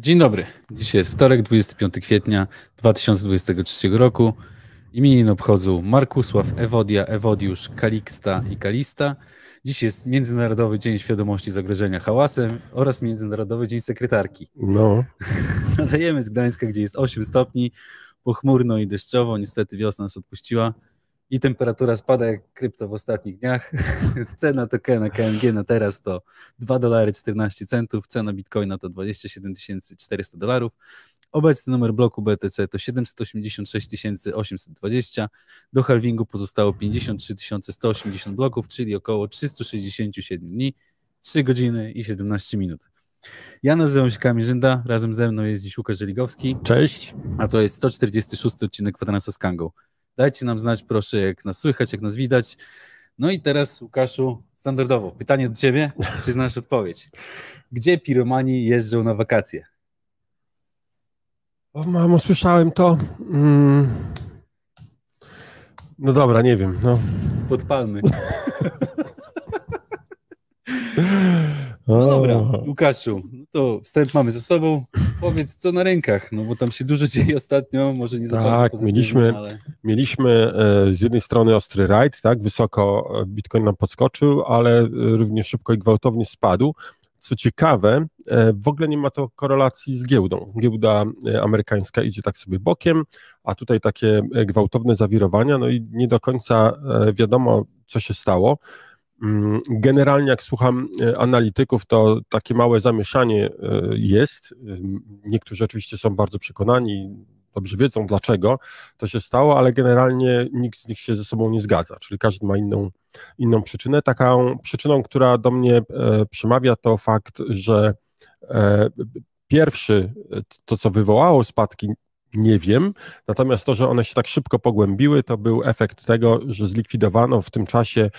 Dzień dobry. Dzisiaj jest wtorek, 25 kwietnia 2023 roku. Imieniny obchodzą Markusław, Ewodia, Ewodiusz, Kaliksta i Kalista. Dziś jest Międzynarodowy Dzień Świadomości Zagrożenia Hałasem oraz Międzynarodowy Dzień Sekretarki. No. Nadajemy z Gdańska, gdzie jest 8 stopni, pochmurno i deszczowo. Niestety wiosna nas odpuściła i temperatura spada jak krypto w ostatnich dniach. Cena tokena KNG na teraz to $2,14, cena bitcoina to $27 400. Obecny numer bloku BTC to 786 820. Do halvingu pozostało 53 180 bloków, czyli około 367 dni, 3 godziny i 17 minut. Ja nazywam się Kamil Żynda, razem ze mną jest dziś Łukasz Żeligowski. Cześć. A to jest 146 odcinek Kwadransa z Kangą. Dajcie nam znać proszę, jak nas słychać, jak nas widać. No i teraz, Łukaszu, standardowo, pytanie do ciebie, czy znasz odpowiedź? Gdzie piromani jeżdżą na wakacje? O mamo, słyszałem to. No dobra, nie wiem. No. Pod palmy. No dobra, Łukaszu, no to wstęp mamy za sobą. Powiedz, co na rynkach, no bo tam się dużo dzieje ostatnio, może nie za bardzo pozytywnie, mieliśmy z jednej strony ostry rajd, tak, wysoko Bitcoin nam podskoczył, ale również szybko i gwałtownie spadł. Co ciekawe, w ogóle nie ma to korelacji z giełdą. Giełda amerykańska idzie tak sobie bokiem, a tutaj takie gwałtowne zawirowania, no i nie do końca wiadomo, co się stało. Generalnie jak słucham analityków, to takie małe zamieszanie jest. Niektórzy oczywiście są bardzo przekonani, dobrze wiedzą dlaczego to się stało, ale generalnie nikt z nich się ze sobą nie zgadza, czyli każdy ma inną przyczynę. Taką przyczyną, która do mnie przemawia, to fakt, że pierwszy, to co wywołało spadki, nie wiem, natomiast to, że one się tak szybko pogłębiły, to był efekt tego, że zlikwidowano w tym czasie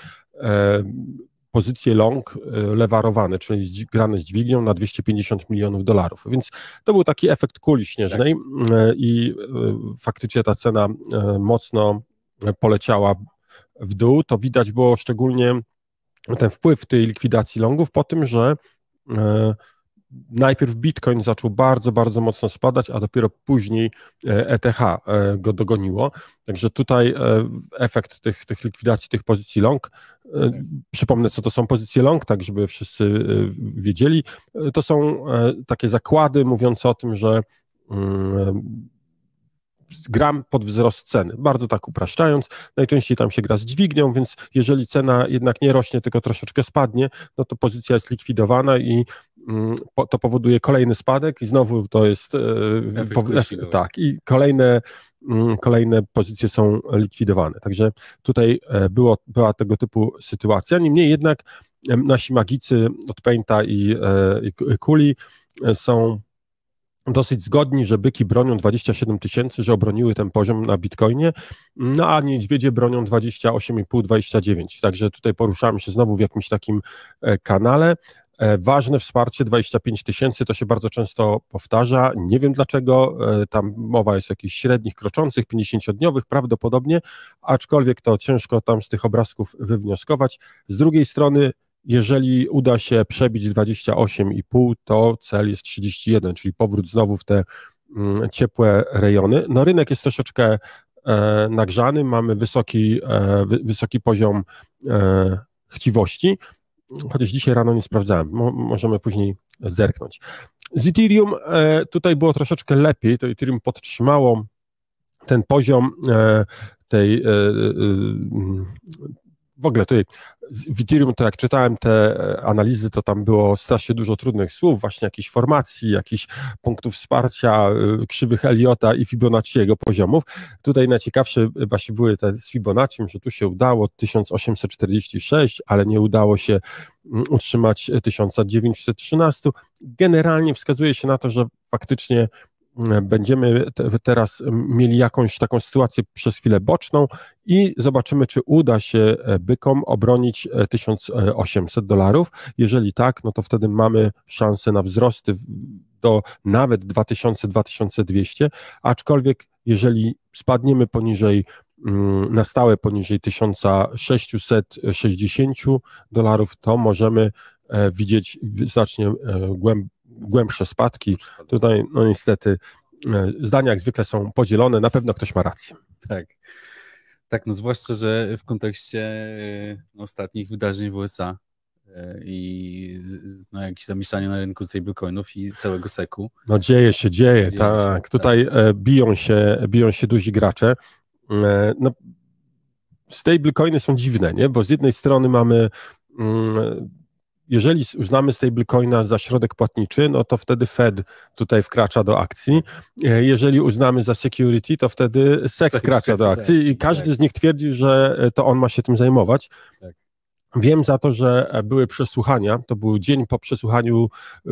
pozycje long lewarowane, czyli grane z dźwignią na $250 milionów. Więc to był taki efekt kuli śnieżnej i faktycznie ta cena mocno poleciała w dół. To widać było szczególnie ten wpływ tej likwidacji longów po tym, że najpierw Bitcoin zaczął bardzo, bardzo mocno spadać, a dopiero później ETH go dogoniło. Także tutaj efekt tych likwidacji tych pozycji long, przypomnę, co to są pozycje long, tak żeby wszyscy wiedzieli, to są takie zakłady mówiące o tym, że gram pod wzrost ceny, bardzo tak upraszczając, najczęściej tam się gra z dźwignią, więc jeżeli cena jednak nie rośnie, tylko troszeczkę spadnie, no to pozycja jest likwidowana i to powoduje kolejny spadek i znowu to jest tak, i kolejne pozycje są likwidowane. Także tutaj była tego typu sytuacja. Niemniej jednak nasi magicy od Painta i Kuli są dosyć zgodni, że byki bronią 27 000, że obroniły ten poziom na Bitcoinie, no a niedźwiedzie bronią 28,5-29. Także tutaj poruszamy się znowu w jakimś takim kanale. Ważne wsparcie 25 000, to się bardzo często powtarza, nie wiem dlaczego, tam mowa jest o jakichś średnich, kroczących, 50-dniowych prawdopodobnie, aczkolwiek to ciężko tam z tych obrazków wywnioskować. Z drugiej strony, jeżeli uda się przebić 28,5, to cel jest 31, czyli powrót znowu w te ciepłe rejony. No rynek jest troszeczkę nagrzany, mamy wysoki poziom chciwości, chociaż dzisiaj rano nie sprawdzałem, możemy później zerknąć. Z Ethereum tutaj było troszeczkę lepiej, to Ethereum podtrzymało ten poziom tej w ogóle tutaj w Ethereum, to jak czytałem te analizy, to tam było strasznie dużo trudnych słów, właśnie jakichś formacji, jakichś punktów wsparcia, krzywych Elliota i Fibonacciego poziomów. Tutaj najciekawsze właśnie były te z Fibonacci, że tu się udało 1846, ale nie udało się utrzymać 1913. Generalnie wskazuje się na to, że faktycznie będziemy teraz mieli jakąś taką sytuację przez chwilę boczną i zobaczymy, czy uda się bykom obronić $1800. Jeżeli tak, no to wtedy mamy szansę na wzrosty do nawet 2000-2200, aczkolwiek jeżeli spadniemy poniżej, na stałe poniżej $1660, to możemy widzieć znacznie głębsze spadki. Tutaj no niestety zdania jak zwykle są podzielone, na pewno ktoś ma rację. Tak, no zwłaszcza, że w kontekście ostatnich wydarzeń w USA i no, jakieś zamieszanie na rynku stablecoinów i całego SEC-u. No dzieje się, tak. Tutaj biją się duzi gracze. No, stablecoiny są dziwne, nie? Bo z jednej strony mamy, jeżeli uznamy stablecoina za środek płatniczy, no to wtedy Fed tutaj wkracza do akcji. Jeżeli uznamy za security, to wtedy SEC wkracza do akcji i każdy z nich twierdzi, że to on ma się tym zajmować. Tak. Wiem za to, że były przesłuchania, to był dzień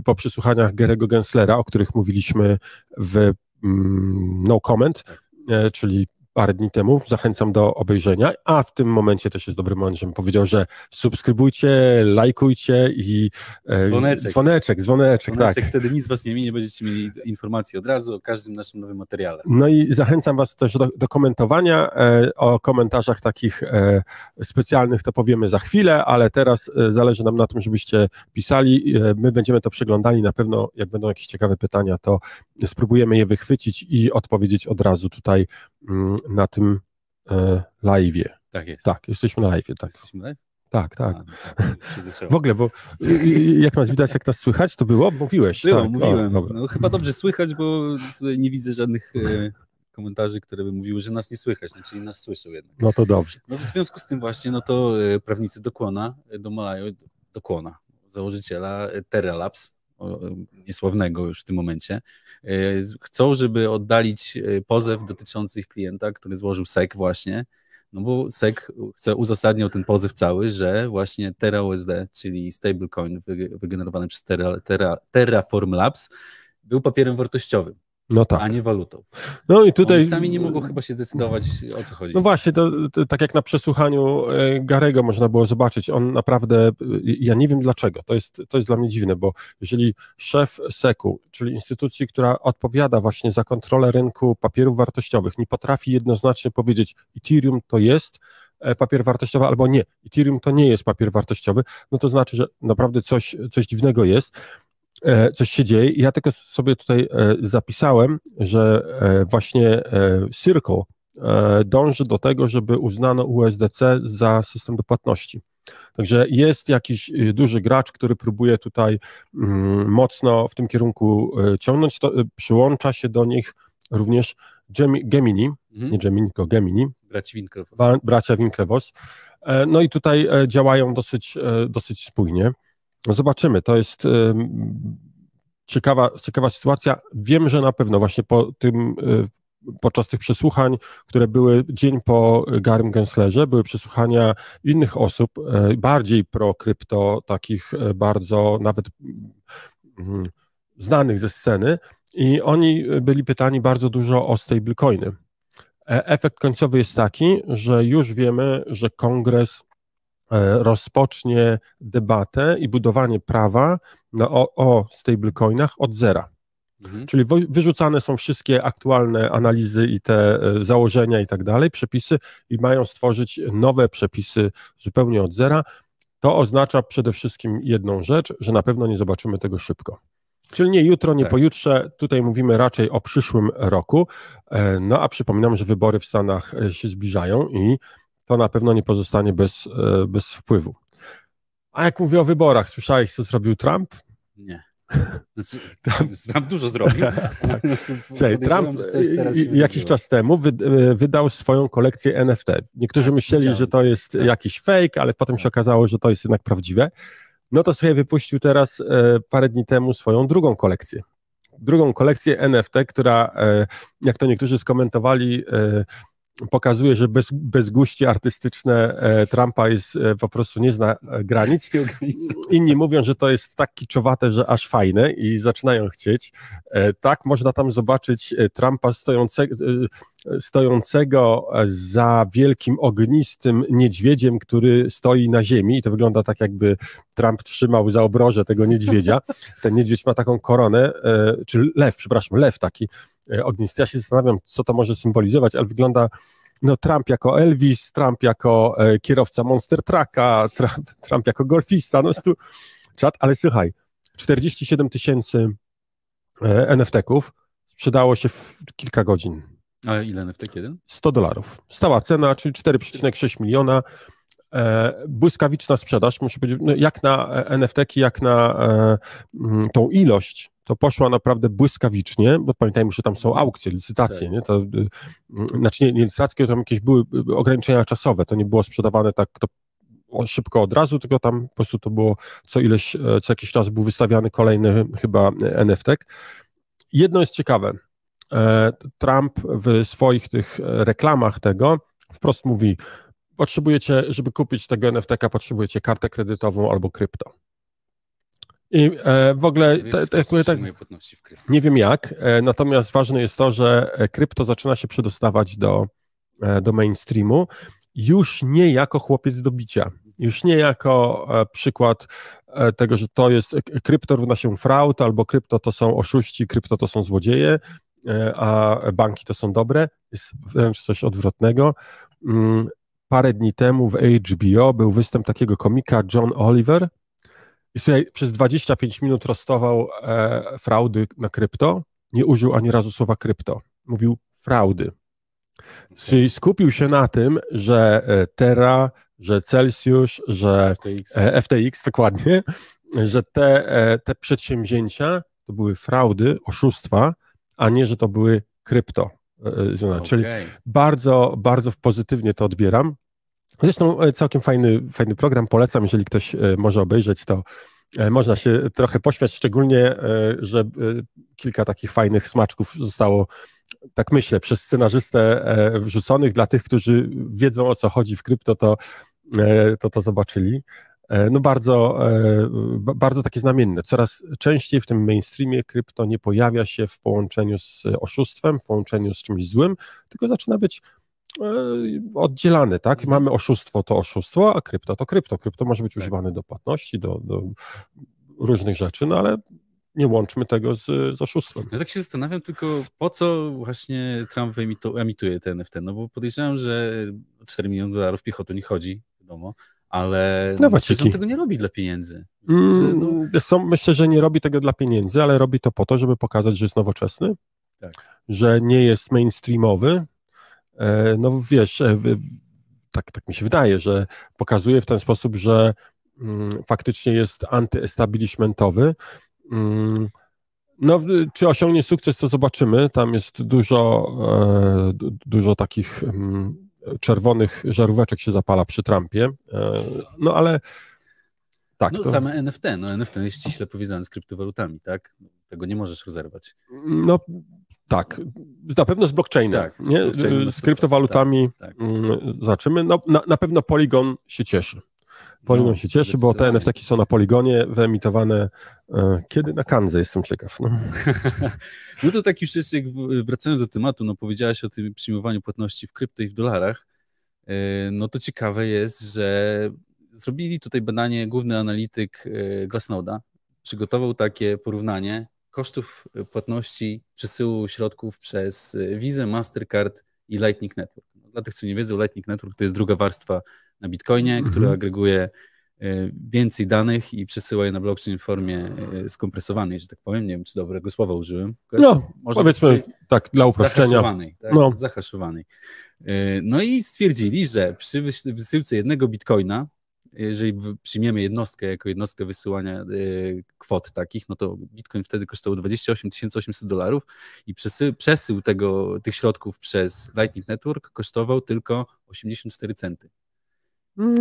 po przesłuchaniach Gary'ego Genslera, o których mówiliśmy w No Comment, czyli parę dni temu, zachęcam do obejrzenia, a w tym momencie też jest dobry moment, żebym powiedział, że subskrybujcie, lajkujcie i dzwoneczek, tak. Wtedy nic was nie minie, będziecie mieli informacje od razu o każdym naszym nowym materiale. No i zachęcam was też do komentowania, o komentarzach takich specjalnych to powiemy za chwilę, ale teraz zależy nam na tym, żebyście pisali, my będziemy to przeglądali, na pewno jak będą jakieś ciekawe pytania, to spróbujemy je wychwycić i odpowiedzieć od razu tutaj na tym live'ie. Tak jest. Tak, jesteśmy na live'ie. Tak. Jesteśmy live? Tak. W ogóle, bo jak nas widać, jak nas słychać, to było? Mówiłeś. Mówiłem. No, chyba dobrze słychać, bo tutaj nie widzę żadnych komentarzy, które by mówiły, że nas nie słychać, czyli nas słyszą jednak. No to dobrze. No w związku z tym właśnie, no to prawnicy Dokłona, założyciela Terra Labs, niesławnego już w tym momencie, chcą, żeby oddalić pozew dotyczący ich klienta, który złożył SEC właśnie, no bo SEC uzasadniał ten pozew cały, że właśnie TerraUSD, czyli stablecoin wygenerowany przez Terraform Labs, był papierem wartościowym. No tak. A nie walutą. No i tutaj oni sami nie mogą chyba się zdecydować, o co chodzi. No właśnie, to tak jak na przesłuchaniu Gary'ego można było zobaczyć, on naprawdę, ja nie wiem dlaczego, to jest dla mnie dziwne, bo jeżeli szef SEC-u, czyli instytucji, która odpowiada właśnie za kontrolę rynku papierów wartościowych, nie potrafi jednoznacznie powiedzieć, Ethereum to jest papier wartościowy albo nie, Ethereum to nie jest papier wartościowy, no to znaczy, że naprawdę coś dziwnego jest. Coś się dzieje. Ja tylko sobie tutaj zapisałem, że właśnie Circle dąży do tego, żeby uznano USDC za system do płatności. Także jest jakiś duży gracz, który próbuje tutaj mocno w tym kierunku ciągnąć. To przyłącza się do nich również Gemini, nie Gemini, tylko Gemini. Bracia Winklevoss. No i tutaj działają dosyć spójnie. Zobaczymy, to jest ciekawa sytuacja. Wiem, że na pewno właśnie podczas tych przesłuchań, które były dzień po Garym Genslerze, były przesłuchania innych osób, bardziej pro-krypto, takich bardzo nawet znanych ze sceny i oni byli pytani bardzo dużo o stablecoiny. Efekt końcowy jest taki, że już wiemy, że Kongres rozpocznie debatę i budowanie prawa o stablecoinach od zera. Czyli wyrzucane są wszystkie aktualne analizy i te założenia i tak dalej, przepisy i mają stworzyć nowe przepisy zupełnie od zera. To oznacza przede wszystkim jedną rzecz, że na pewno nie zobaczymy tego szybko. Czyli nie jutro, nie pojutrze, tutaj mówimy raczej o przyszłym roku, no a przypominam, że wybory w Stanach się zbliżają i to na pewno nie pozostanie bez wpływu. A jak mówię o wyborach, słyszałeś, co zrobił Trump? Nie. Znaczy, Trump dużo zrobił. Trump jakiś czas temu wydał swoją kolekcję NFT. Niektórzy myśleli, że to jest jakiś fake, ale potem się okazało, że to jest jednak prawdziwe. No to sobie wypuścił teraz parę dni temu swoją drugą kolekcję. Drugą kolekcję NFT, która, jak to niektórzy skomentowali, pokazuje, że bezguście artystyczne Trumpa jest po prostu nie zna granic. Inni mówią, że to jest tak kiczowate, że aż fajne i zaczynają chcieć. Tak, można tam zobaczyć Trumpa stojącego za wielkim, ognistym niedźwiedziem, który stoi na ziemi i to wygląda tak, jakby Trump trzymał za obroże tego niedźwiedzia. Ten niedźwiedź ma taką koronę, czy lew taki ognisty. Ja się zastanawiam, co to może symbolizować, ale wygląda Trump jako Elvis, Trump jako kierowca Monster Trucka, Trump jako golfista, no jest tu czad, ale słuchaj, 47 000 NFT-ków sprzedało się w kilka godzin. A ile NFT kiedy? $100. Stała cena, czyli 4,6 miliona. Błyskawiczna sprzedaż, muszę powiedzieć, no jak na NFT-ki, jak na tą ilość, to poszła naprawdę błyskawicznie, bo pamiętajmy, że tam są aukcje, licytacje, nie? To, znaczy nie licytacje, tam jakieś były ograniczenia czasowe, to nie było sprzedawane tak szybko od razu, tylko tam po prostu to było co jakiś czas był wystawiany kolejny chyba NFT. Jedno jest ciekawe, Trump w swoich tych reklamach tego wprost mówi, potrzebujecie, żeby kupić tego NFT-ka, potrzebujecie kartę kredytową albo krypto. I w ogóle nie wiem jak, natomiast ważne jest to, że krypto zaczyna się przedostawać do mainstreamu już nie jako chłopiec do bicia, już nie jako przykład tego, że to jest krypto równa się fraud, albo krypto to są oszuści, krypto to są złodzieje, a banki to są dobre. Jest wręcz coś odwrotnego. Parę dni temu w HBO był występ takiego komika John Oliver i sobie przez 25 minut rostował fraudy na krypto, nie użył ani razu słowa krypto. Mówił fraudy. Czyli skupił się na tym, że Terra, że Celsius, że FTX dokładnie, że te przedsięwzięcia to były fraudy, oszustwa, a nie, że to były krypto. Czyli bardzo, bardzo pozytywnie to odbieram. Zresztą całkiem fajny program, polecam, jeżeli ktoś może obejrzeć, to można się trochę pośmiać, szczególnie, że kilka takich fajnych smaczków zostało, tak myślę, przez scenarzystę wrzuconych. Dla tych, którzy wiedzą, o co chodzi w krypto, to zobaczyli. No bardzo takie znamienne. Coraz częściej w tym mainstreamie krypto nie pojawia się w połączeniu z oszustwem, w połączeniu z czymś złym, tylko zaczyna być oddzielane, tak? Mamy oszustwo, to oszustwo, a krypto to krypto. Krypto może być używane do płatności, do różnych rzeczy, no ale nie łączmy tego z oszustwem. Ja tak się zastanawiam tylko, po co właśnie Trump emituje te NFT, no bo podejrzewam, że $4 miliony piechoty nie chodzi, wiadomo, ale przecież on tego nie robi dla pieniędzy. Myślę, że nie robi tego dla pieniędzy, ale robi to po to, żeby pokazać, że jest nowoczesny, że nie jest mainstreamowy. No wiesz, tak mi się wydaje, że pokazuje w ten sposób, że faktycznie jest antyestablishmentowy. No, czy osiągnie sukces, to zobaczymy. Tam jest dużo takich czerwonych żaróweczek się zapala przy Trumpie. No ale tak. No same NFT. No NFT jest ściśle powiązane z kryptowalutami, tak? Tego nie możesz rozerwać. No tak, na pewno z blockchainem, tak, nie? Z kryptowalutami zobaczymy. No, na pewno Polygon się cieszy. Polygon się cieszy, bo te NFT są na Polygonie wyemitowane kiedy? Na Kanze, jestem ciekaw. No to tak już jeszcze, wracając do tematu, no powiedziałaś o tym przyjmowaniu płatności w krypto i w dolarach, no to ciekawe jest, że zrobili tutaj badanie, główny analityk Glassnode'a przygotował takie porównanie kosztów płatności przesyłu środków przez Visa, Mastercard i Lightning Network. Dla tych, co nie wiedzą, Lightning Network to jest druga warstwa na Bitcoinie, która agreguje więcej danych i przesyła je na blockchain w formie skompresowanej, że tak powiem. Nie wiem, czy dobrego słowa użyłem. No, powiedzmy tak, dla uproszczenia. Zahaszowanej, tak? Zahaszowanej. No i stwierdzili, że przy wysyłce jednego Bitcoina, jeżeli przyjmiemy jednostkę jako jednostkę wysyłania kwot takich, no to Bitcoin wtedy kosztował $28 800 i przesył tych środków przez Lightning Network kosztował tylko 84 centy.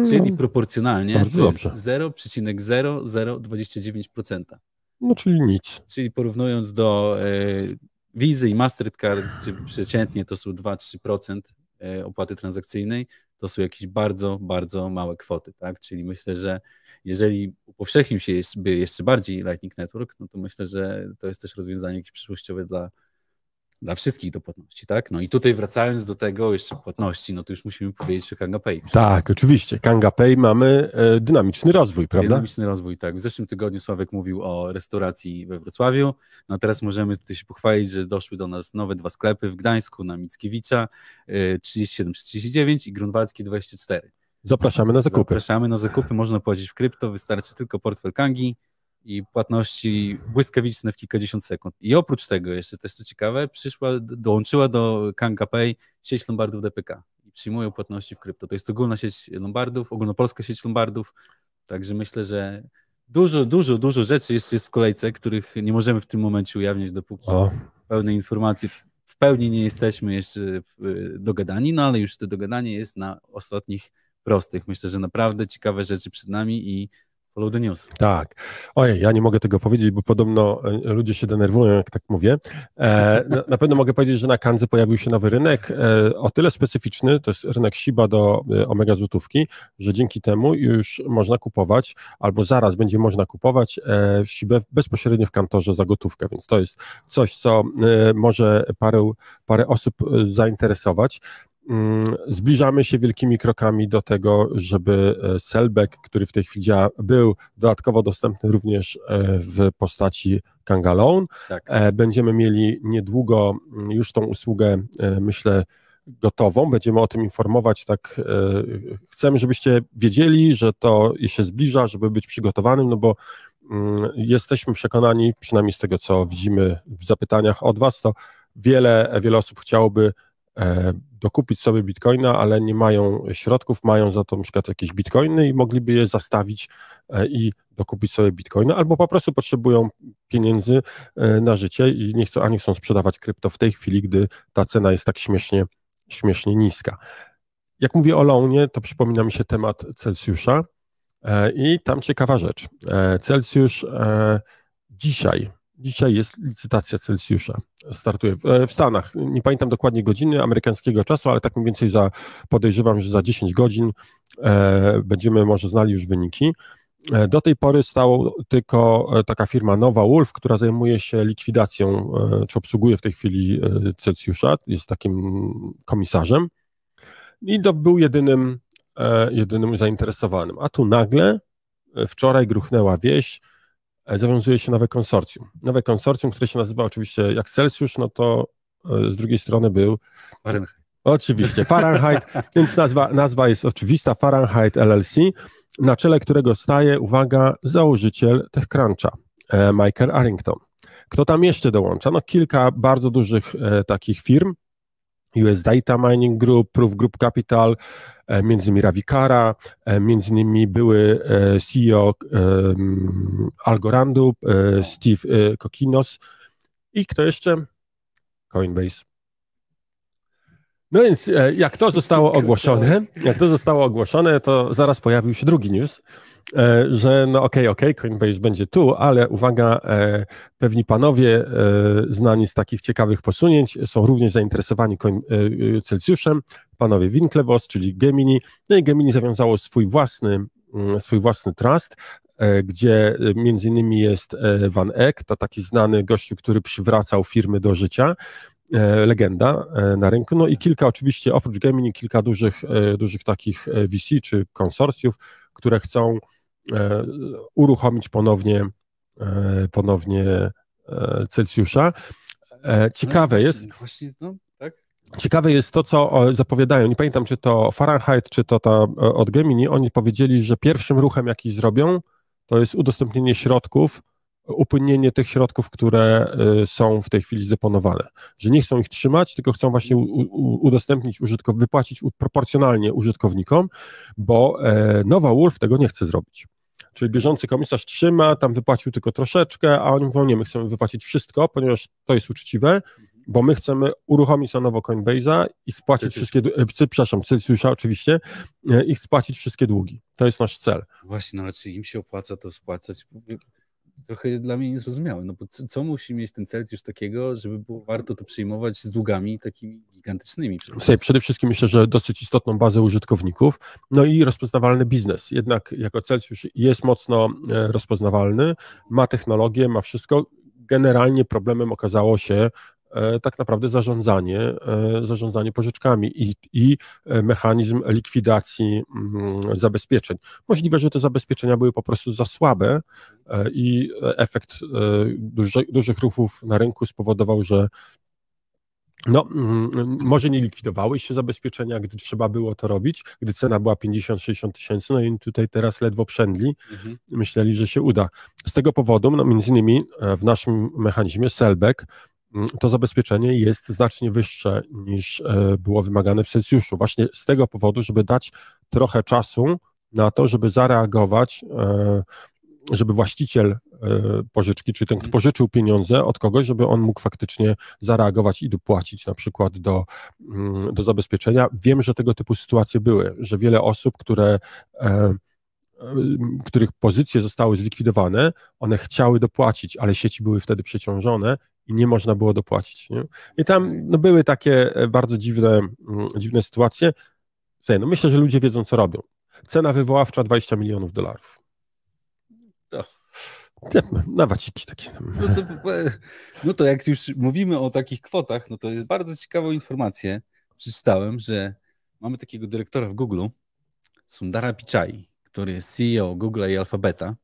Czyli proporcjonalnie to jest 0,0029%. No czyli nic. Czyli porównując do Visa i Mastercard, gdzie przeciętnie to są 2-3% opłaty transakcyjnej, to są jakieś bardzo, bardzo małe kwoty, tak? Czyli myślę, że jeżeli upowszechnił się jeszcze bardziej Lightning Network, no to myślę, że to jest też rozwiązanie jakieś przyszłościowe dla wszystkich do płatności, tak? No i tutaj wracając do tego jeszcze płatności, no to już musimy powiedzieć o Kanga Pay. Tak, oczywiście. Kanga Pay mamy dynamiczny rozwój, prawda? Dynamiczny rozwój, tak. W zeszłym tygodniu Sławek mówił o restauracji we Wrocławiu, no teraz możemy tutaj się pochwalić, że doszły do nas nowe 2 sklepy w Gdańsku na Mickiewicza 37-39 i Grunwaldzki 24. Zapraszamy na zakupy. Zapraszamy na zakupy, można płacić w krypto, wystarczy tylko portfel Kangi i płatności błyskawiczne w kilkadziesiąt sekund. I oprócz tego, jeszcze też co ciekawe, dołączyła do Kanga Pay sieć lombardów DPK i przyjmują płatności w krypto. To jest ogólna sieć lombardów, ogólnopolska sieć lombardów, także myślę, że dużo rzeczy jeszcze jest w kolejce, których nie możemy w tym momencie ujawnić, dopóki pełnej informacji w pełni nie jesteśmy jeszcze dogadani, no ale już to dogadanie jest na ostatnich prostych. Myślę, że naprawdę ciekawe rzeczy przed nami i follow the news. Tak. Ojej, ja nie mogę tego powiedzieć, bo podobno ludzie się denerwują, jak tak mówię. Na pewno mogę powiedzieć, że na Kandze pojawił się nowy rynek, o tyle specyficzny, to jest rynek Shiba do omega złotówki, że dzięki temu już można kupować, albo zaraz będzie można kupować Shibę bezpośrednio w kantorze za gotówkę, więc to jest coś, co może parę osób zainteresować. Zbliżamy się wielkimi krokami do tego, żeby Sellback, który w tej chwili był dodatkowo dostępny również w postaci Kanga Loan. Tak. Będziemy mieli niedługo już tą usługę, myślę, gotową. Będziemy o tym informować. Tak, chcemy, żebyście wiedzieli, że to się zbliża, żeby być przygotowanym, no bo jesteśmy przekonani, przynajmniej z tego, co widzimy w zapytaniach od Was, to wiele osób chciałoby dokupić sobie bitcoina, ale nie mają środków, mają za to na przykład jakieś bitcoiny i mogliby je zastawić i dokupić sobie bitcoina, albo po prostu potrzebują pieniędzy na życie i nie chcą sprzedawać krypto w tej chwili, gdy ta cena jest tak śmiesznie niska. Jak mówię o loanie, to przypomina mi się temat Celsjusza i tam ciekawa rzecz. Celsjusz Dzisiaj jest licytacja Celsjusza, startuje w Stanach, nie pamiętam dokładnie godziny amerykańskiego czasu, ale tak mniej więcej podejrzewam, że za 10 godzin będziemy może znali już wyniki. Do tej pory stała tylko taka firma Nova Wolf, która zajmuje się likwidacją, czy obsługuje w tej chwili Celsjusza, jest takim komisarzem i był jedynym zainteresowanym. A tu nagle wczoraj gruchnęła wieść, zawiązuje się nowe konsorcjum, które się nazywa oczywiście jak Celsjusz, no to z drugiej strony był Fahrenheit. Oczywiście, Fahrenheit, więc nazwa jest oczywista, Fahrenheit LLC, na czele którego staje, uwaga, założyciel TechCruncha, Michael Arrington. Kto tam jeszcze dołącza? No kilka bardzo dużych takich firm, US Data Mining Group, Proof Group Capital, między innymi Ravi Kara, między innymi były CEO Algorandu, Steve Kokinos i kto jeszcze? Coinbase. No więc jak to zostało ogłoszone, to zaraz pojawił się drugi news, że no okej, Coinbase będzie tu, ale uwaga, pewni panowie znani z takich ciekawych posunięć są również zainteresowani Celsjuszem, panowie Winklevoss, czyli Gemini. No i Gemini zawiązało swój własny trust, gdzie między innymi jest Van Eck, to taki znany gościu, który przywracał firmy do życia, legenda na rynku, no i kilka oprócz Gemini, kilka dużych takich VC czy konsorcjów, które chcą uruchomić ponownie Celsjusza. Ciekawe jest, ciekawe jest to, co zapowiadają, nie pamiętam, czy to Fahrenheit, czy to od Gemini, oni powiedzieli, że pierwszym ruchem, jaki zrobią, to jest udostępnienie środków, upłynienie tych środków, które są w tej chwili zdeponowane. Że nie chcą ich trzymać, tylko chcą właśnie udostępnić, wypłacić proporcjonalnie użytkownikom, bo Nova Wolf tego nie chce zrobić. Czyli bieżący komisarz trzyma, tam wypłacił tylko troszeczkę, a oni mówią, nie, my chcemy wypłacić wszystko, ponieważ to jest uczciwe, bo my chcemy uruchomić na nowo Coinbase'a i spłacić Celsjusza oczywiście, i spłacić wszystkie długi. To jest nasz cel. Właśnie, no ale czy im się opłaca to spłacać? Trochę dla mnie niezrozumiałe, no bo co musi mieć ten Celsjusz takiego, żeby było warto to przyjmować z długami takimi gigantycznymi? Przede wszystkim myślę, że dosyć istotną bazę użytkowników, no i rozpoznawalny biznes. Jednak jako Celsjusz jest mocno rozpoznawalny, ma technologię, ma wszystko. Generalnie problemem okazało się tak naprawdę zarządzanie pożyczkami i mechanizm likwidacji zabezpieczeń. Możliwe, że te zabezpieczenia były po prostu za słabe i efekt dużych ruchów na rynku spowodował, No, może nie likwidowały się zabezpieczenia, gdy trzeba było to robić, gdy cena była 50-60 tysięcy, no i tutaj teraz ledwo przędli, myśleli, że się uda. Z tego powodu, no między innymi w naszym mechanizmie Sellback to zabezpieczenie jest znacznie wyższe niż było wymagane w Celsjuszu. Właśnie z tego powodu, żeby dać trochę czasu na to, żeby zareagować, żeby właściciel pożyczki, czy ten, kto pożyczył pieniądze od kogoś, żeby on mógł faktycznie zareagować i dopłacić na przykład do zabezpieczenia. Wiem, że tego typu sytuacje były, że wiele osób, których pozycje zostały zlikwidowane, one chciały dopłacić, ale sieci były wtedy przeciążone i nie można było dopłacić. Nie? I tam no, były takie bardzo dziwne sytuacje. No, myślę, że ludzie wiedzą, co robią. Cena wywoławcza $20 milionów. To. Na waciki takie. No to jak już mówimy o takich kwotach, no to jest bardzo ciekawą informację. Przeczytałem, że mamy takiego dyrektora w Google, Sundara Pichai, który jest CEO Google'a i Alphabeta.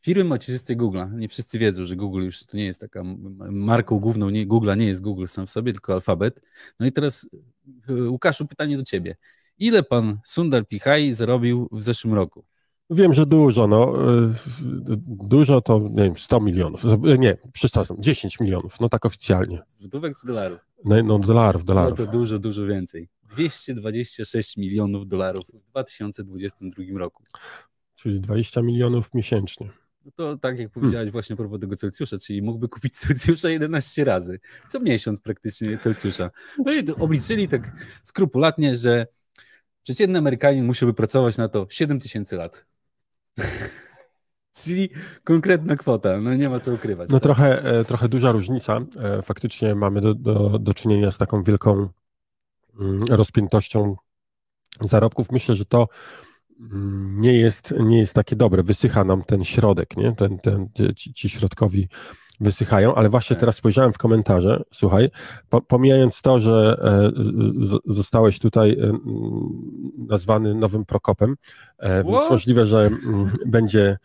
Firmy macierzystej Google'a. Nie wszyscy wiedzą, że Google już to nie jest taka marką główną. Google'a nie jest Google sam w sobie, tylko Alphabet. No i teraz, Łukaszu, pytanie do ciebie. Ile pan Sundar Pichai zarobił w zeszłym roku? Wiem, że dużo, no. Dużo to, nie wiem, 100 milionów. Nie, przesadzam, 10 milionów, no tak oficjalnie. Złotówek czy dolarów? No dolarów. No to dużo więcej. $226 milionów w 2022 roku. Czyli 20 milionów miesięcznie. No to tak jak powiedziałeś właśnie a propos tego Celsjusza, czyli mógłby kupić Celsjusza 11 razy. Co miesiąc praktycznie Celsjusza. No i obliczyli tak skrupulatnie, że przeciętny Amerykanin musiałby pracować na to 7000 lat. Czyli konkretna kwota, no nie ma co ukrywać. No tak? trochę duża różnica. Faktycznie mamy do czynienia z taką wielką rozpiętością zarobków. Myślę, że to nie jest takie dobre. Wysycha nam ten środek, nie? Ci środkowi wysychają, ale właśnie teraz spojrzałem w komentarze, słuchaj, pomijając to, że zostałeś tutaj nazwany nowym Prokopem, więc możliwe, że będzie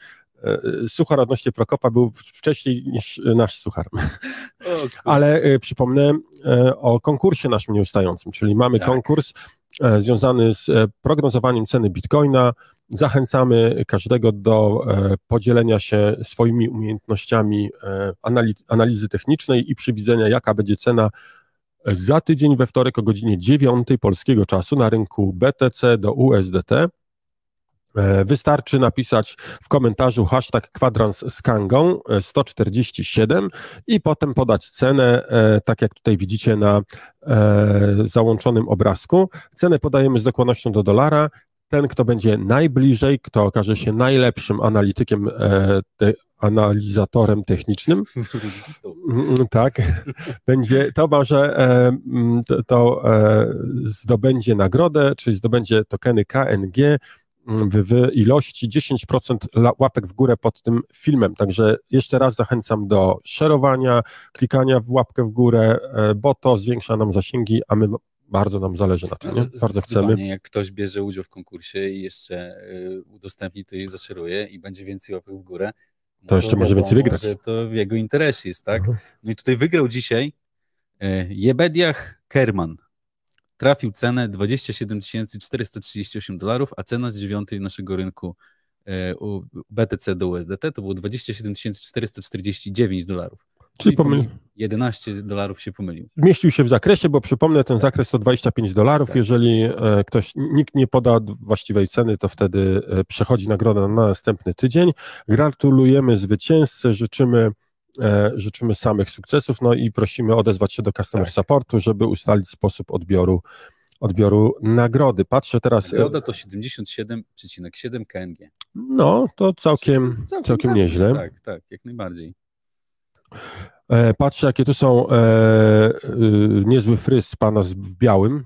suchar odnośnie Prokopa był wcześniej niż nasz suchar. Ale przypomnę o konkursie naszym nieustającym, czyli mamy konkurs związany z prognozowaniem ceny Bitcoina. Zachęcamy każdego do podzielenia się swoimi umiejętnościami analizy technicznej i przewidzenia, jaka będzie cena za tydzień we wtorek o godzinie 9 polskiego czasu na rynku BTC do USDT. Wystarczy napisać w komentarzu #kwadrans z Kangą 147 i potem podać cenę, tak jak tutaj widzicie na załączonym obrazku. Cenę podajemy z dokładnością do dolara. Ten, kto będzie najbliżej, kto okaże się najlepszym analitykiem, analizatorem technicznym, tak, będzie, to może zdobędzie nagrodę, czyli zdobędzie tokeny KNG w ilości 10% łapek w górę pod tym filmem. Także jeszcze raz zachęcam do szerowania, klikania w łapkę w górę, bo to zwiększa nam zasięgi, a my bardzo nam zależy na tym, nie? Bardzo chcemy. Jak ktoś bierze udział w konkursie i jeszcze udostępni to i zaszeruje i będzie więcej łapek w górę, to jeszcze może więcej wygrać. Że to w jego interesie jest, tak? No i tutaj wygrał dzisiaj Jebediah Kerman. Trafił cenę $27 438, a cena z 9 naszego rynku BTC do USDT to było $27 449. Czyli $11 się pomylił. Mieścił się w zakresie, bo przypomnę, ten zakres to $25. Tak. Jeżeli nikt nie poda właściwej ceny, to wtedy przechodzi nagroda na następny tydzień. Gratulujemy zwycięzcy, życzymy samych sukcesów, no i prosimy odezwać się do Customer Supportu, żeby ustalić sposób odbioru nagrody. Patrzę teraz... Nagroda to 77,7 KNG. No, to całkiem nieźle. Tak, jak najbardziej. Patrzę, jakie tu są niezły fryz pana w białym.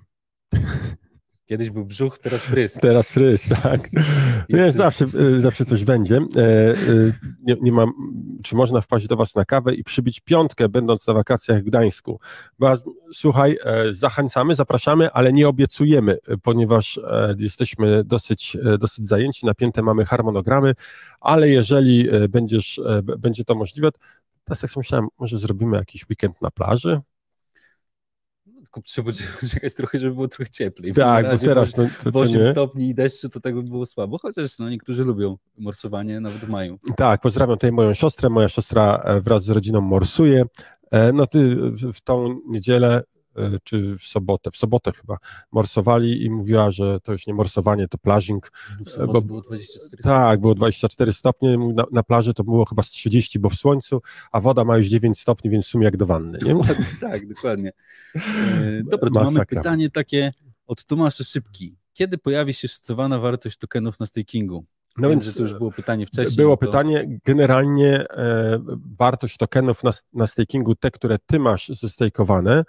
Kiedyś był brzuch, teraz fryz. Teraz fryz, tak. Wiesz, zawsze coś będzie. Nie mam, czy można wpaść do was na kawę i przybić piątkę, będąc na wakacjach w Gdańsku. Słuchaj, zachęcamy, zapraszamy, ale nie obiecujemy, ponieważ jesteśmy dosyć zajęci, napięte mamy harmonogramy, ale jeżeli będzie to możliwe, teraz jak myślałem, może zrobimy jakiś weekend na plaży? tylko trzeba czekać trochę, żeby było trochę cieplej. Tak, bo teraz w 8 stopni i deszczu to tak by było słabo, chociaż niektórzy lubią morsowanie nawet w maju. Tak, pozdrawiam tutaj moją siostrę. Moja siostra wraz z rodziną morsuje. No ty w tą niedzielę czy w sobotę chyba morsowali i mówiła, że to już nie morsowanie, to plażing. W sobotę było 24 stopnie. Tak, było 24 stopnie, na plaży to było chyba z 30, bo w słońcu, a woda ma już 9 stopni, więc w sumie jak do wanny. Nie? Tak, dokładnie. Dobra, to mamy pytanie takie od Tomasza Szybki. Kiedy pojawi się szacowana wartość tokenów na stakingu? No Wiem, więc że to już było pytanie wcześniej. Było pytanie, generalnie wartość tokenów na stakingu, te, które ty masz zestejkowane,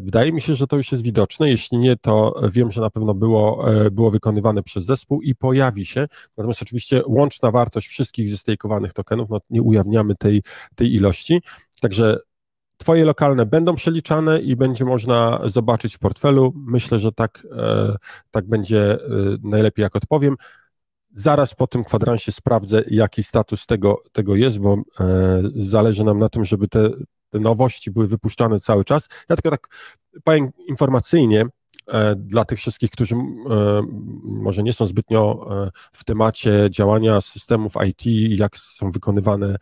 wydaje mi się, że to już jest widoczne, jeśli nie, to wiem, że na pewno było wykonywane przez zespół i pojawi się, natomiast oczywiście łączna wartość wszystkich zestejkowanych tokenów, no nie ujawniamy tej ilości, także twoje lokalne będą przeliczane i będzie można zobaczyć w portfelu, myślę, że tak będzie najlepiej, jak odpowiem. Zaraz po tym kwadransie sprawdzę, jaki status tego jest, bo zależy nam na tym, żeby te nowości były wypuszczane cały czas. Ja tylko tak powiem informacyjnie dla tych wszystkich, którzy może nie są zbytnio w temacie działania systemów IT, jak są wykonywane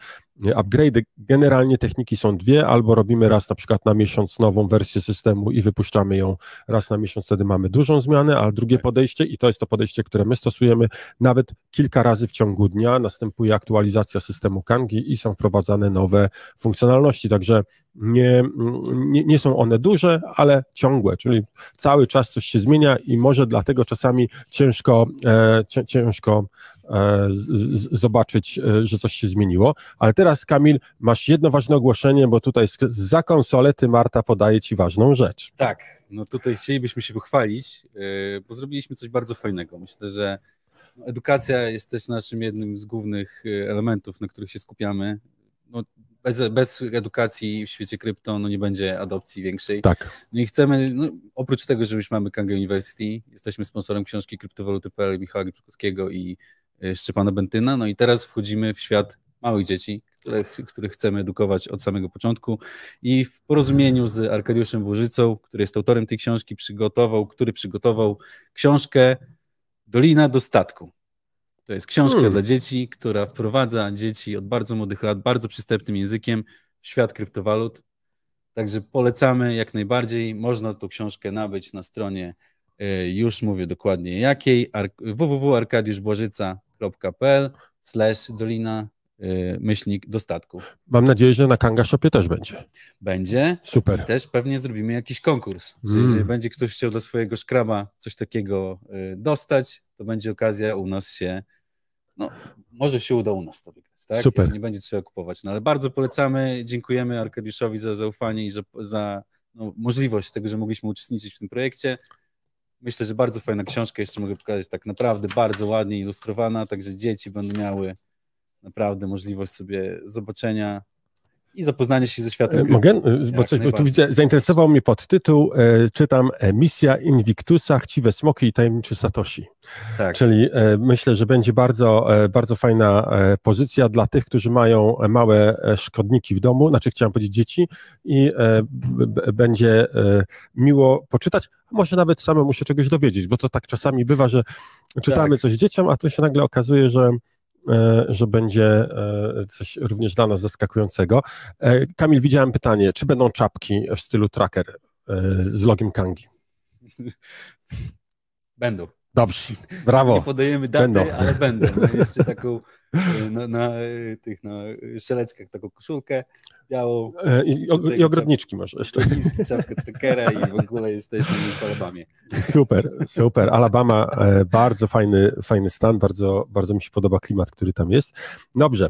upgrade'y. Generalnie techniki są dwie, albo robimy raz na przykład na miesiąc nową wersję systemu i wypuszczamy ją raz na miesiąc, wtedy mamy dużą zmianę, a drugie podejście, i to jest to podejście, które my stosujemy, nawet kilka razy w ciągu dnia następuje aktualizacja systemu Kangi i są wprowadzane nowe funkcjonalności, także nie są one duże, ale ciągłe, czyli cały czas coś się zmienia i może dlatego czasami ciężko zobaczyć, że coś się zmieniło. Ale teraz, Kamil, masz jedno ważne ogłoszenie, bo tutaj za konsolety Marta podaje ci ważną rzecz. Tak, no tutaj chcielibyśmy się pochwalić, bo zrobiliśmy coś bardzo fajnego. Myślę, że edukacja jest też naszym jednym z głównych elementów, na których się skupiamy. No, bez edukacji w świecie krypto nie będzie adopcji większej. Tak. No i chcemy, oprócz tego, że już mamy Kanga University, jesteśmy sponsorem książki Kryptowaluty.pl Michała Grzybkowskiego i Szczepana Bentyna, no i teraz wchodzimy w świat małych dzieci, których chcemy edukować od samego początku i w porozumieniu z Arkadiuszem Włożycą, który jest autorem tej książki, który przygotował książkę Dolina Dostatku. To jest książka dla dzieci, która wprowadza dzieci od bardzo młodych lat, bardzo przystępnym językiem w świat kryptowalut. Także polecamy jak najbardziej. Można tą książkę nabyć na stronie, już mówię dokładnie jakiej, www.arkadiuszbłażyca.pl/dolina-dostatku. Mam nadzieję, że na Kanga Shopie też będzie. Będzie. Super. I też pewnie zrobimy jakiś konkurs. Że jeżeli będzie ktoś chciał dla swojego szkraba coś takiego dostać, to będzie okazja u nas się, może się uda u nas to wygrać, tak? Super. Nie będzie trzeba kupować, ale bardzo polecamy, dziękujemy Arkadiuszowi za zaufanie i za możliwość tego, że mogliśmy uczestniczyć w tym projekcie. Myślę, że bardzo fajna książka, jeszcze mogę pokazać, tak naprawdę bardzo ładnie ilustrowana, także dzieci będą miały naprawdę możliwość sobie zobaczenia i zapoznania się ze światem. Mogę? Bo tu widzę, zainteresował mnie podtytuł, czytam Misja Invictusa, Chciwe Smoki i Tajemniczy Satoshi. Tak. Czyli myślę, że będzie bardzo, bardzo fajna pozycja dla tych, którzy mają małe szkodniki w domu, chciałem powiedzieć dzieci i będzie miło poczytać, a może nawet samemu się czegoś dowiedzieć, bo to tak czasami bywa, że czytamy coś dzieciom, a to się nagle okazuje, że będzie coś również dla nas zaskakującego. Kamil, widziałem pytanie, czy będą czapki w stylu tracker z logiem Kangi? Będą. Dobrze, brawo. Nie podajemy daty, ale będą. Jeszcze taką na szeleczkach taką koszulkę białą. I ogrodniczki może jeszcze. Czapkę trackera i w ogóle jesteśmy w Alabamie. Super. Alabama, bardzo fajny stan, bardzo, bardzo mi się podoba klimat, który tam jest. Dobrze,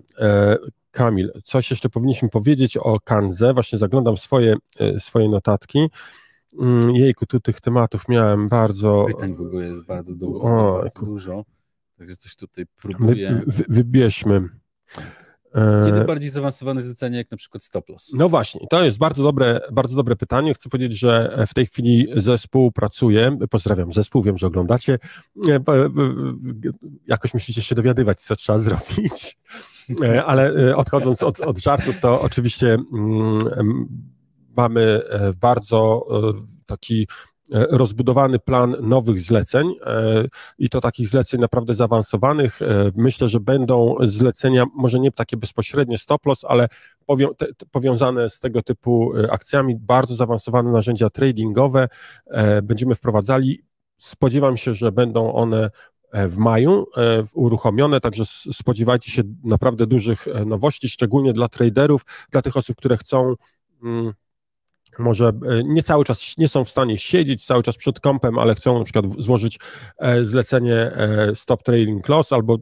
Kamil, coś jeszcze powinniśmy powiedzieć o Kandze. Właśnie zaglądam swoje notatki. Jejku, tu tych tematów miałem bardzo... Pytań w ogóle jest bardzo dużo, także coś tutaj próbuję. Wybierzmy. Kiedy bardziej zaawansowane zlecenie, jak na przykład stop loss? No właśnie, to jest bardzo dobre pytanie. Chcę powiedzieć, że w tej chwili zespół pracuje, pozdrawiam zespół, wiem, że oglądacie, jakoś musicie się dowiadywać, co trzeba zrobić, ale odchodząc od żartów, to oczywiście mamy bardzo taki rozbudowany plan nowych zleceń i to takich zleceń naprawdę zaawansowanych. Myślę, że będą zlecenia, może nie takie bezpośrednie stop loss, ale powiązane z tego typu akcjami, bardzo zaawansowane narzędzia tradingowe będziemy wprowadzali. Spodziewam się, że będą one w maju uruchomione, także spodziewajcie się naprawdę dużych nowości, szczególnie dla traderów, dla tych osób, które chcą może nie cały czas, nie są w stanie siedzieć cały czas przed kompem, ale chcą na przykład złożyć zlecenie stop trading loss albo,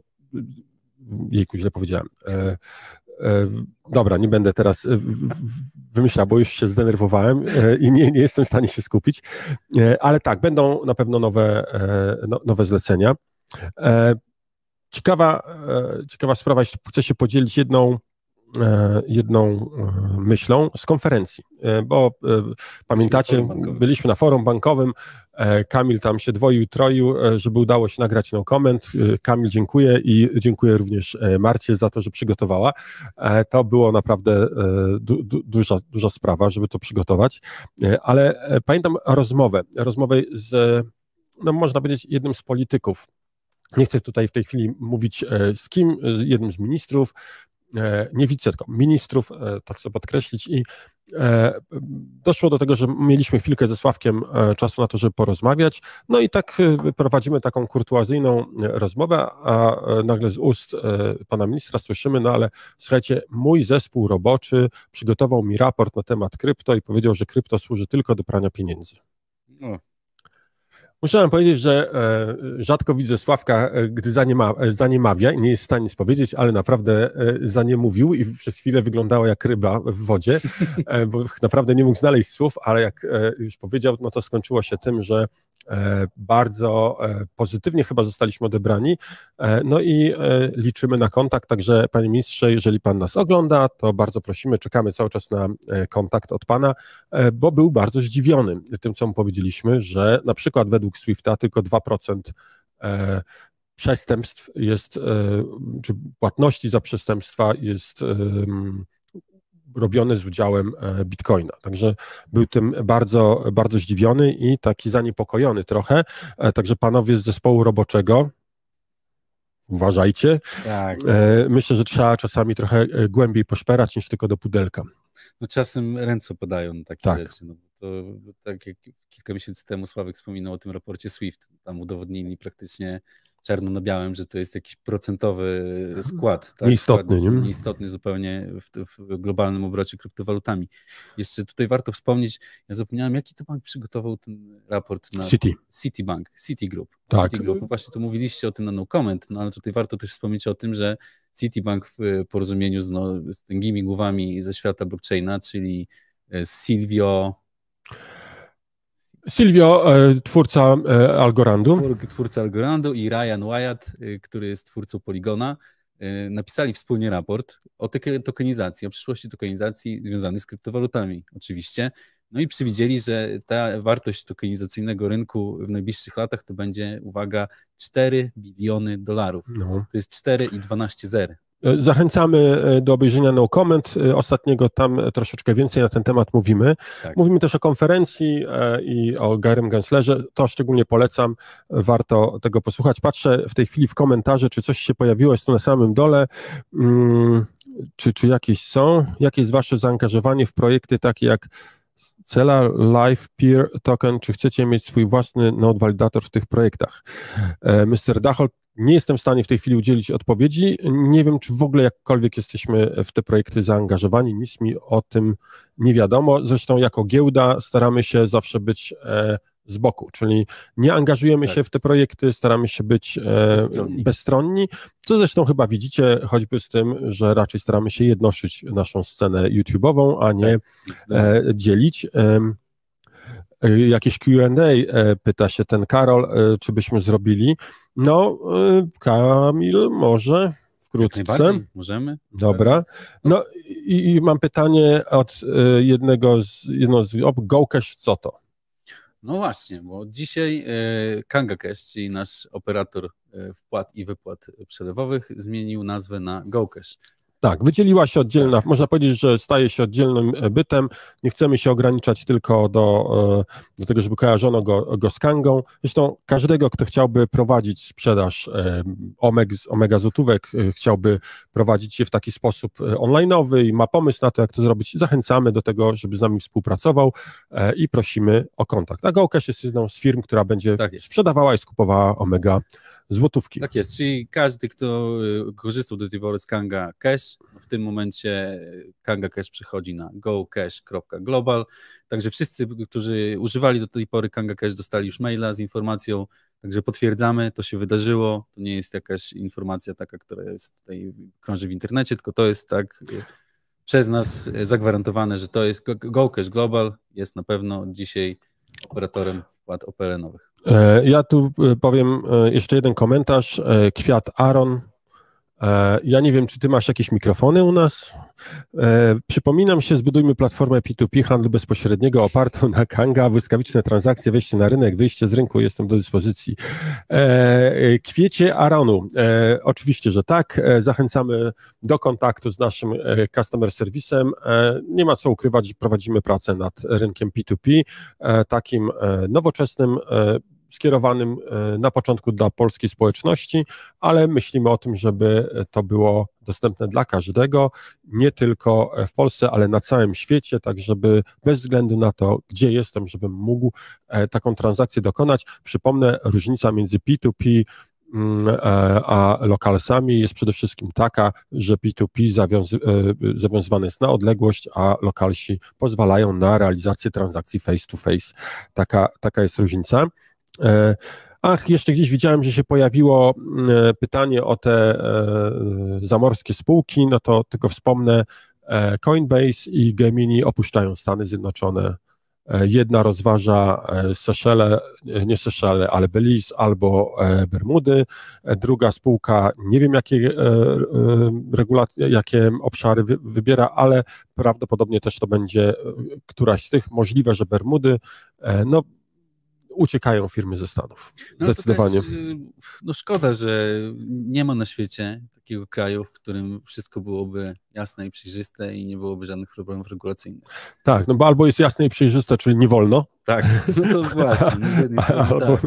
jejku, źle powiedziałem, dobra, nie będę teraz wymyślał, bo już się zdenerwowałem i nie jestem w stanie się skupić, ale tak, będą na pewno nowe zlecenia. Ciekawa sprawa, jeszcze chcę się podzielić jedną myślą z konferencji, bo pamiętacie, byliśmy na forum bankowym, Kamil tam się dwoił, troił, żeby udało się nagrać no comment. Kamil, dziękuję i dziękuję również Marcie za to, że przygotowała. To było naprawdę duża sprawa, żeby to przygotować, ale pamiętam rozmowę z, no można powiedzieć, jednym z polityków. Nie chcę tutaj w tej chwili mówić z kim, jednym z ministrów, nie wice, tylko ministrów, tak chcę podkreślić, i doszło do tego, że mieliśmy chwilkę ze Sławkiem czasu na to, żeby porozmawiać, no i tak prowadzimy taką kurtuazyjną rozmowę, a nagle z ust pana ministra słyszymy, no ale słuchajcie, mój zespół roboczy przygotował mi raport na temat krypto i powiedział, że krypto służy tylko do prania pieniędzy. No. Muszę wam powiedzieć, że rzadko widzę Sławka, gdy zaniemawia i nie jest w stanie nic powiedzieć, ale naprawdę zaniemówił i przez chwilę wyglądało jak ryba w wodzie, bo naprawdę nie mógł znaleźć słów, ale jak już powiedział, no to skończyło się tym, że bardzo pozytywnie chyba zostaliśmy odebrani, no i liczymy na kontakt, także panie ministrze, jeżeli pan nas ogląda, to bardzo prosimy, czekamy cały czas na kontakt od pana, bo był bardzo zdziwiony tym, co mu powiedzieliśmy, że na przykład według Swifta tylko 2% przestępstw jest, czy płatności za przestępstwa jest robione z udziałem Bitcoina. Także był tym bardzo, bardzo zdziwiony i taki zaniepokojony trochę. Także panowie z zespołu roboczego, uważajcie. Tak. Myślę, że trzeba czasami trochę głębiej poszperać niż tylko do pudelka. No czasem ręce podają na takie rzeczy. No, to tak jak kilka miesięcy temu Sławek wspominał o tym raporcie SWIFT, tam udowodnili praktycznie czarno na białym, że to jest jakiś procentowy skład. Tak? Nieistotny, nie? Nieistotny zupełnie w globalnym obrocie kryptowalutami. Jeszcze tutaj warto wspomnieć, ja zapomniałem, jaki to bank przygotował ten raport na Citibank, Citigroup. Tak. Citigroup. No właśnie tu mówiliście o tym na no comment, no ale tutaj warto też wspomnieć o tym, że Citibank w porozumieniu z tęgimi głowami ze świata blockchaina, czyli Silvio, twórca Algorandu. Twórca Algorandu i Ryan Wyatt, który jest twórcą Polygona, napisali wspólnie raport o tokenizacji, o przyszłości tokenizacji związanej z kryptowalutami oczywiście. No i przewidzieli, że ta wartość tokenizacyjnego rynku w najbliższych latach to będzie, uwaga, $4 biliony. No. To jest 4 i 12 zer. Zachęcamy do obejrzenia no comment ostatniego, tam troszeczkę więcej na ten temat mówimy. Tak. Mówimy też o konferencji i o Garym Genslerze, to szczególnie polecam, warto tego posłuchać. Patrzę w tej chwili w komentarze, czy coś się pojawiło, jest tu na samym dole, czy jakieś są. Jakie jest wasze zaangażowanie w projekty takie jak Cela, Live, Peer, Token, czy chcecie mieć swój własny node validator w tych projektach? Mr. Dacholt, nie jestem w stanie w tej chwili udzielić odpowiedzi. Nie wiem, czy w ogóle jakkolwiek jesteśmy w te projekty zaangażowani. Nic mi o tym nie wiadomo. Zresztą jako giełda staramy się zawsze być z boku, czyli nie angażujemy się w te projekty, staramy się być bezstronni, co zresztą chyba widzicie, choćby z tym, że raczej staramy się jednoszyć naszą scenę YouTube'ową, a nie dzielić. Jakieś Q&A, pyta się ten Karol, czy byśmy zrobili. No, Kamil, może wkrótce. Możemy. Dobra. No i mam pytanie od jednego z GoCash, co to? No właśnie, bo dzisiaj KangaCash, czyli nasz operator wpłat i wypłat przelewowych, zmienił nazwę na GoCash. Tak, wydzieliła się oddzielna, można powiedzieć, że staje się oddzielnym bytem. Nie chcemy się ograniczać tylko do tego, żeby kojarzono go z Kangą. Zresztą każdego, kto chciałby prowadzić sprzedaż omega złotówek, chciałby prowadzić je w taki sposób online'owy i ma pomysł na to, jak to zrobić, zachęcamy do tego, żeby z nami współpracował i prosimy o kontakt. A GoCash jest jedną z firm, która będzie sprzedawała i skupowała omega złotówki. Tak jest, czyli każdy, kto korzystał do tej pory z Kanga Cash, w tym momencie Kanga Cash przechodzi na gocash.global, także wszyscy, którzy używali do tej pory Kanga Cash, dostali już maila z informacją, także potwierdzamy, to się wydarzyło, to nie jest jakaś informacja taka, która jest tutaj krąży w internecie, tylko to jest tak przez nas zagwarantowane, że to jest GoCash Global, jest na pewno dzisiaj operatorem wpłat OPLN-owych. Ja tu powiem jeszcze jeden komentarz. Kwiat Aaron. Ja nie wiem, czy ty masz jakieś mikrofony u nas? Przypominam się, zbudujmy platformę P2P handlu bezpośredniego opartą na Kanga, błyskawiczne transakcje, wejście na rynek, wyjście z rynku, jestem do dyspozycji. Kwiecie Aaronu, oczywiście, że tak, zachęcamy do kontaktu z naszym customer serwisem. Nie ma co ukrywać, że prowadzimy pracę nad rynkiem P2P, takim nowoczesnym, skierowanym na początku dla polskiej społeczności, ale myślimy o tym, żeby to było dostępne dla każdego, nie tylko w Polsce, ale na całym świecie, tak żeby bez względu na to, gdzie jestem, żebym mógł taką transakcję dokonać. Przypomnę, różnica między P2P a lokalsami jest przede wszystkim taka, że P2P zawiązywane jest na odległość, a lokalsi pozwalają na realizację transakcji face to face. Taka jest różnica. Ach, jeszcze gdzieś widziałem, że się pojawiło pytanie o te zamorskie spółki, no to tylko wspomnę, Coinbase i Gemini opuszczają Stany Zjednoczone. Jedna rozważa Seszele, nie Seszele, ale Belize albo Bermudy. Druga spółka, nie wiem jakie regulacje, jakie obszary wybiera, ale prawdopodobnie też to będzie któraś z tych. Możliwe, że Bermudy, no uciekają firmy ze Stanów. Zdecydowanie. Też, no szkoda, że nie ma na świecie takiego kraju, w którym wszystko byłoby jasne i przejrzyste i nie byłoby żadnych problemów regulacyjnych. Tak, no bo albo jest jasne i przejrzyste, czyli nie wolno. Tak, no to właśnie. No z jednej strony,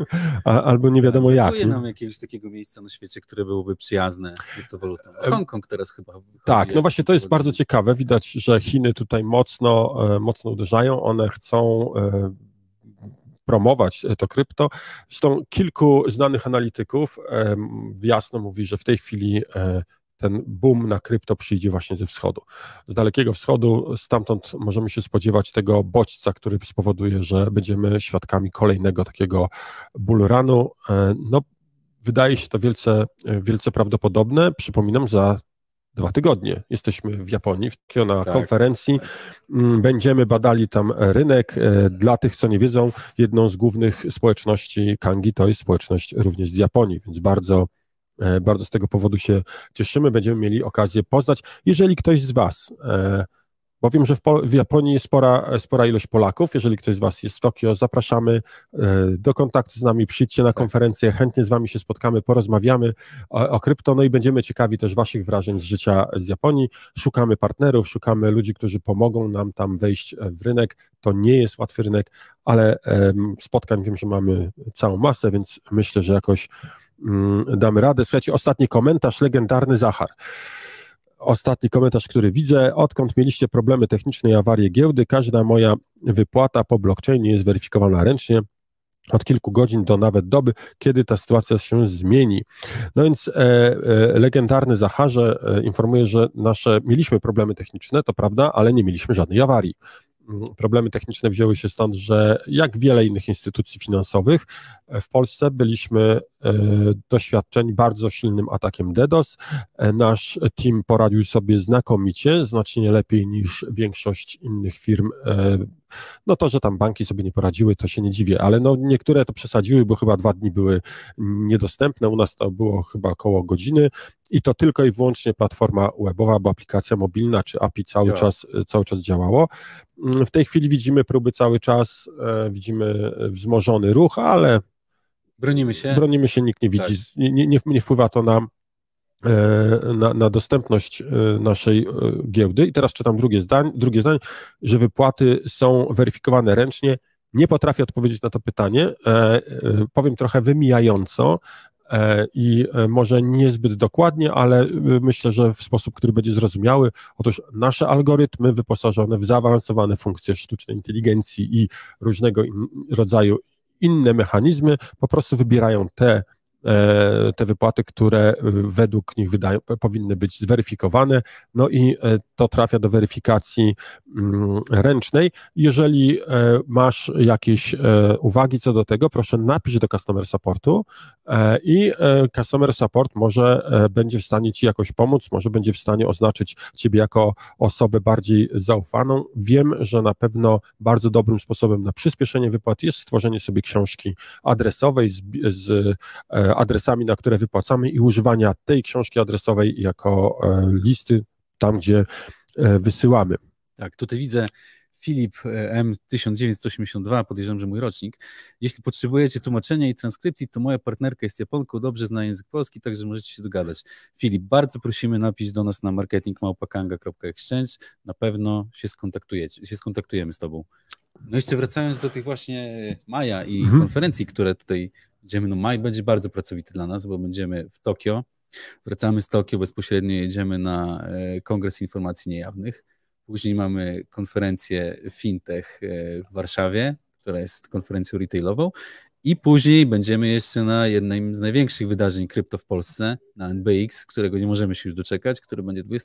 albo nie wiadomo jak. Brakuje nam jakiegoś takiego miejsca na świecie, które byłoby przyjazne kryptowalutą. Hongkong teraz chyba. Tak, no właśnie to jest bardzo ciekawe. Widać, że Chiny tutaj mocno uderzają. One chcą promować to krypto. Zresztą kilku znanych analityków jasno mówi, że w tej chwili ten boom na krypto przyjdzie właśnie ze wschodu. Z Dalekiego Wschodu, stamtąd możemy się spodziewać tego bodźca, który spowoduje, że będziemy świadkami kolejnego takiego bull runu. No, wydaje się to wielce prawdopodobne. Przypominam, za 2 tygodnie jesteśmy w Japonii, na konferencji. Będziemy badali tam rynek. Dla tych, co nie wiedzą, jedną z głównych społeczności Kangi to jest społeczność również z Japonii, więc bardzo z tego powodu się cieszymy. Będziemy mieli okazję poznać. Jeżeli ktoś z Was, bo wiem, że w Japonii jest spora ilość Polaków, jeżeli ktoś z Was jest w Tokio, zapraszamy do kontaktu z nami, przyjdźcie na konferencję, chętnie z Wami się spotkamy, porozmawiamy o krypto, no i będziemy ciekawi też Waszych wrażeń z życia z Japonii. Szukamy partnerów, szukamy ludzi, którzy pomogą nam tam wejść w rynek. To nie jest łatwy rynek, ale spotkań wiem, że mamy całą masę, więc myślę, że jakoś damy radę. Słuchajcie, ostatni komentarz, legendarny Zachar. Ostatni komentarz, który widzę. Odkąd mieliście problemy techniczne i awarie giełdy, każda moja wypłata po blockchainie jest weryfikowana ręcznie od kilku godzin do nawet doby, kiedy ta sytuacja się zmieni. No więc legendarny Zacharze informuje, że mieliśmy problemy techniczne, to prawda, ale nie mieliśmy żadnej awarii. Problemy techniczne wzięły się stąd, że jak wiele innych instytucji finansowych w Polsce byliśmy doświadczeni bardzo silnym atakiem DDoS. Nasz team poradził sobie znakomicie, znacznie lepiej niż większość innych firm. No to, że tam banki sobie nie poradziły, to się nie dziwię, ale no niektóre to przesadziły, bo chyba 2 dni były niedostępne, u nas to było chyba około godziny i to tylko i wyłącznie platforma webowa, bo aplikacja mobilna czy API cały czas działało. W tej chwili widzimy próby cały czas, widzimy wzmożony ruch, ale bronimy się, nikt nie widzi, nie wpływa to na dostępność naszej giełdy. I teraz czytam drugie zdanie, że wypłaty są weryfikowane ręcznie. Nie potrafię odpowiedzieć na to pytanie. Powiem trochę wymijająco i może niezbyt dokładnie, ale myślę, że w sposób, który będzie zrozumiały. Otóż nasze algorytmy wyposażone w zaawansowane funkcje sztucznej inteligencji i różnego rodzaju inne mechanizmy po prostu wybierają te wypłaty, które według nich powinny być zweryfikowane, no i to trafia do weryfikacji ręcznej. Jeżeli masz jakieś uwagi co do tego, proszę napisz do Customer Supportu i Customer Support może będzie w stanie Ci jakoś pomóc, może będzie w stanie oznaczyć Ciebie jako osobę bardziej zaufaną. Wiem, że na bardzo dobrym sposobem na przyspieszenie wypłat jest stworzenie sobie książki adresowej z adresami, na które wypłacamy i używania tej książki adresowej jako listy tam, gdzie wysyłamy. Tak, tutaj widzę Filip M. 1982, podejrzewam, że mój rocznik. Jeśli potrzebujecie tłumaczenia i transkrypcji, to moja partnerka jest Japonką, dobrze zna język polski, także możecie się dogadać. Filip, bardzo prosimy napisz do nas na marketing@kanga.exchange, na pewno się skontaktujemy z tobą. No jeszcze wracając do tych właśnie maja i konferencji, które tutaj będziemy, no maj będzie bardzo pracowity dla nas, bo będziemy w Tokio, wracamy z Tokio, bezpośrednio jedziemy na Kongres Informacji Niejawnych, później mamy konferencję Fintech w Warszawie, która jest konferencją retailową i później będziemy jeszcze na jednym z największych wydarzeń krypto w Polsce, na NBX, którego nie możemy się już doczekać, który będzie 24-25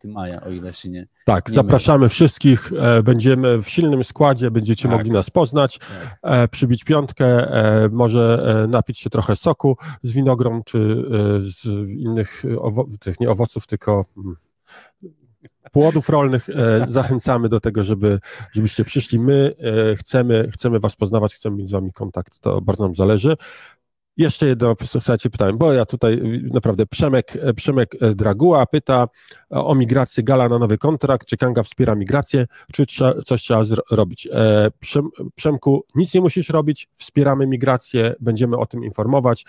maja, o ile się nie... Tak, zapraszamy wszystkich, będziemy w silnym składzie, będziecie mogli nas poznać, przybić piątkę, może napić się trochę soku z winogron, czy z innych owoców, tylko płodów rolnych. Zachęcamy do tego, żebyście przyszli. My chcemy was poznawać, chcemy mieć z wami kontakt, to bardzo nam zależy. Jeszcze jedno, słuchajcie, pytałem, bo ja tutaj naprawdę, Przemek Draguła pyta o migrację Gala na nowy kontrakt, czy Kanga wspiera migrację, czy coś trzeba zrobić. Przemku, nic nie musisz robić, wspieramy migrację, będziemy o tym informować,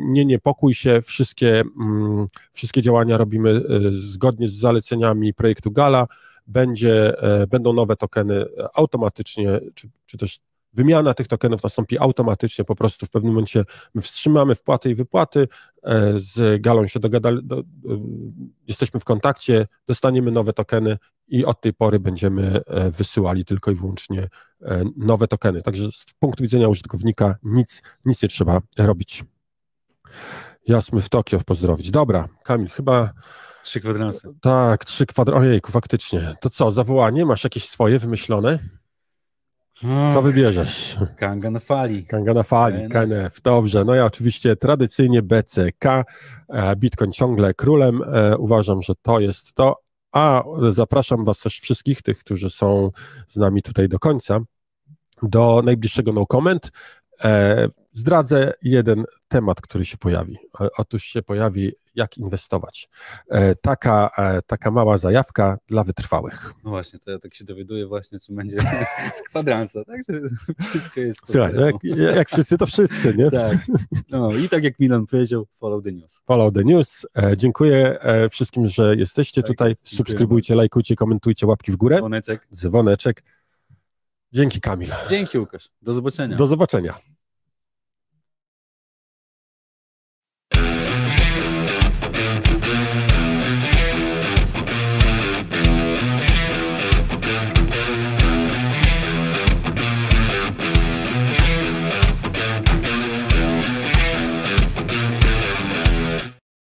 nie niepokój się, wszystkie działania robimy zgodnie z zaleceniami projektu Gala, będą nowe tokeny automatycznie, czy też wymiana tych tokenów nastąpi automatycznie, po prostu w pewnym momencie my wstrzymamy wpłaty i wypłaty, z Galą się jesteśmy w kontakcie, dostaniemy nowe tokeny i od tej pory będziemy wysyłali tylko i wyłącznie nowe tokeny. Także z punktu widzenia użytkownika nic nie trzeba robić. Jasmy w Tokio pozdrowić. Dobra, Kamil, chyba... 3 kwadransy. Tak, 3 kwadransy. Ojejku, faktycznie. To co, zawołanie? Masz jakieś swoje wymyślone? Co wybierzesz? Kanga na fali. Kanga na fali, KNF. Dobrze, no ja oczywiście tradycyjnie BCK, Bitcoin ciągle królem, uważam, że to jest to, a zapraszam was też wszystkich, tych, którzy są z nami tutaj do końca, do najbliższego no comment. Zdradzę jeden temat, który się pojawi. Otóż się pojawi, jak inwestować. Taka mała zajawka dla wytrwałych. No właśnie, to ja tak się dowiaduję właśnie, czy będzie z kwadransa, także wszystko jest... Słuchaj, jak wszyscy, to wszyscy, nie? Tak, no i tak jak Milan powiedział, follow the news. Follow the news. Dziękuję wszystkim, że jesteście tutaj. Subskrybujcie, lajkujcie, komentujcie, łapki w górę. Dzwoneczek. Dzięki, Kamil. Dzięki, Łukasz. Do zobaczenia. Do zobaczenia.